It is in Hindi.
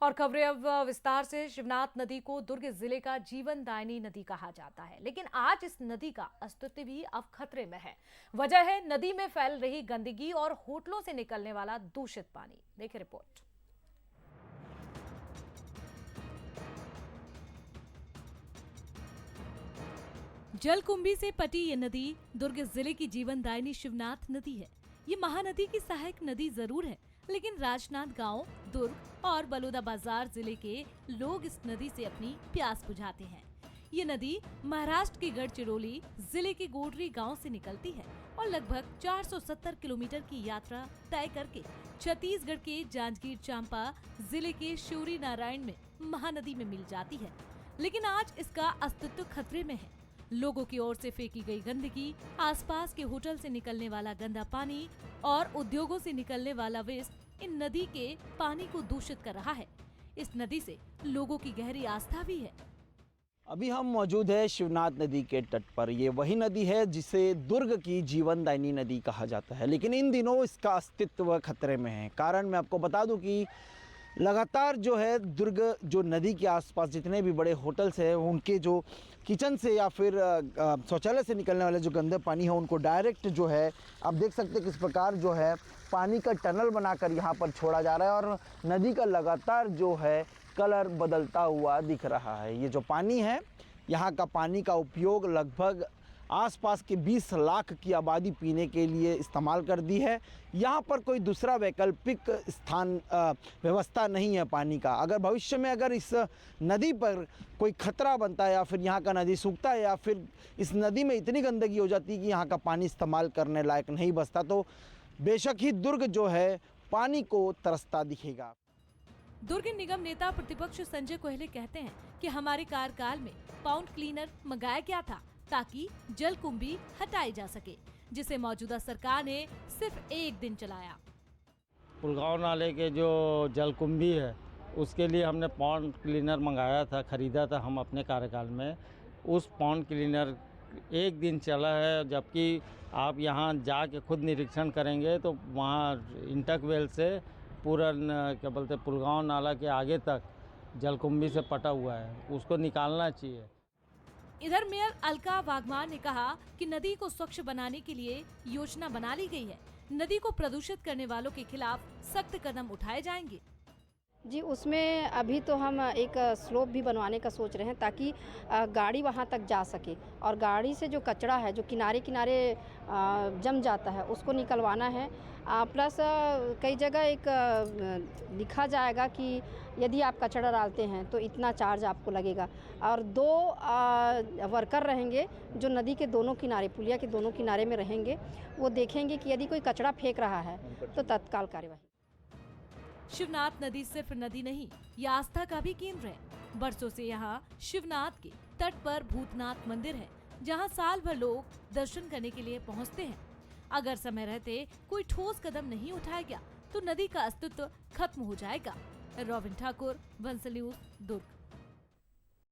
और खबरें अब विस्तार से। शिवनाथ नदी को दुर्ग जिले का जीवनदायिनी नदी कहा जाता है, लेकिन आज इस नदी का अस्तित्व भी अब खतरे में है। वजह है नदी में फैल रही गंदगी और होटलों से निकलने वाला दूषित पानी। देखिए रिपोर्ट। जलकुंभी से पटी ये नदी दुर्ग जिले की जीवनदायिनी शिवनाथ नदी है। ये महानदी की सहायक नदी जरूर है, लेकिन राजनांद गांव, दुर्ग और बलौदा बाजार जिले के लोग इस नदी से अपनी प्यास बुझाते हैं। ये नदी महाराष्ट्र के गढ़चिरौली जिले के गोडरी गांव से निकलती है और लगभग 470 किलोमीटर की यात्रा तय करके छत्तीसगढ़ के जांजगीर चांपा जिले के शौरी नारायण में महानदी में मिल जाती है। लेकिन आज इसका अस्तित्व खतरे में है। लोगों की ओर से फेंकी गई गंदगी, आसपास के होटल से निकलने वाला गंदा पानी और उद्योगों से निकलने वाला वेस्ट इन नदी के पानी को दूषित कर रहा है। इस नदी से लोगों की गहरी आस्था भी है। अभी हम मौजूद है शिवनाथ नदी के तट पर। ये वही नदी है जिसे दुर्ग की जीवनदायिनी नदी कहा जाता है, लेकिन इन दिनों इसका अस्तित्व खतरे में है। कारण मैं आपको बता दूं कि लगातार जो है दुर्ग जो नदी के आसपास जितने भी बड़े होटल्स हैं, उनके जो किचन से या फिर शौचालय से निकलने वाले जो गंदे पानी है, उनको डायरेक्ट जो है आप देख सकते हैं किस प्रकार जो है पानी का टनल बनाकर यहाँ पर छोड़ा जा रहा है और नदी का लगातार जो है कलर बदलता हुआ दिख रहा है। ये जो पानी है, यहाँ का पानी का उपयोग लगभग आसपास के 20 लाख की आबादी पीने के लिए इस्तेमाल कर दी है। यहाँ पर कोई दूसरा वैकल्पिक स्थान व्यवस्था नहीं है पानी का। अगर भविष्य में अगर इस नदी पर कोई खतरा बनता है या फिर यहाँ का नदी सूखता है या फिर इस नदी में इतनी गंदगी हो जाती है कि यहाँ का पानी इस्तेमाल करने लायक नहीं बचता, तो बेशक ही दुर्ग जो है पानी को तरसता दिखेगा। दुर्ग निगम नेता प्रतिपक्ष संजय कोहले कहते हैं कि हमारे कार्यकाल में पाउंड क्लीनर मंगाया गया था ताकि जलकुंभी हटाई जा सके, जिसे मौजूदा सरकार ने सिर्फ एक दिन चलाया। पुलगांव नाले के जो जलकुंभी है उसके लिए हमने पॉन्ड क्लीनर मंगाया था, खरीदा था हम अपने कार्यकाल में। उस पॉन्ड क्लीनर एक दिन चला है, जबकि आप यहाँ जाके खुद निरीक्षण करेंगे तो वहाँ इंटकवेल से पूरा क्या बोलते पुलगांव नाला के आगे तक जलकुंभी से पटा हुआ है, उसको निकालना चाहिए। इधर मेयर अलका वाघमार ने कहा कि नदी को स्वच्छ बनाने के लिए योजना बना ली गई है। नदी को प्रदूषित करने वालों के खिलाफ सख्त कदम उठाए जाएंगे। जी, उसमें अभी तो हम एक स्लोप भी बनवाने का सोच रहे हैं ताकि गाड़ी वहां तक जा सके और गाड़ी से जो कचरा है जो किनारे किनारे जम जाता है उसको निकलवाना है। प्लस कई जगह एक लिखा जाएगा कि यदि आप कचरा डालते हैं तो इतना चार्ज आपको लगेगा। और 2 वर्कर रहेंगे जो नदी के दोनों किनारे, पुलिया के दोनों किनारे में रहेंगे। वो देखेंगे कि यदि कोई कचरा फेंक रहा है तो तत्काल कार्यवाही। शिवनाथ नदी सिर्फ नदी नहीं, ये आस्था का भी केंद्र है। बरसों से यहाँ शिवनाथ के तट पर भूतनाथ मंदिर है, जहाँ साल भर लोग दर्शन करने के लिए पहुँचते हैं। अगर समय रहते कोई ठोस कदम नहीं उठाया गया तो नदी का अस्तित्व खत्म हो जाएगा। रॉबिन ठाकुर, वंसल न्यूज़, दुर्ग।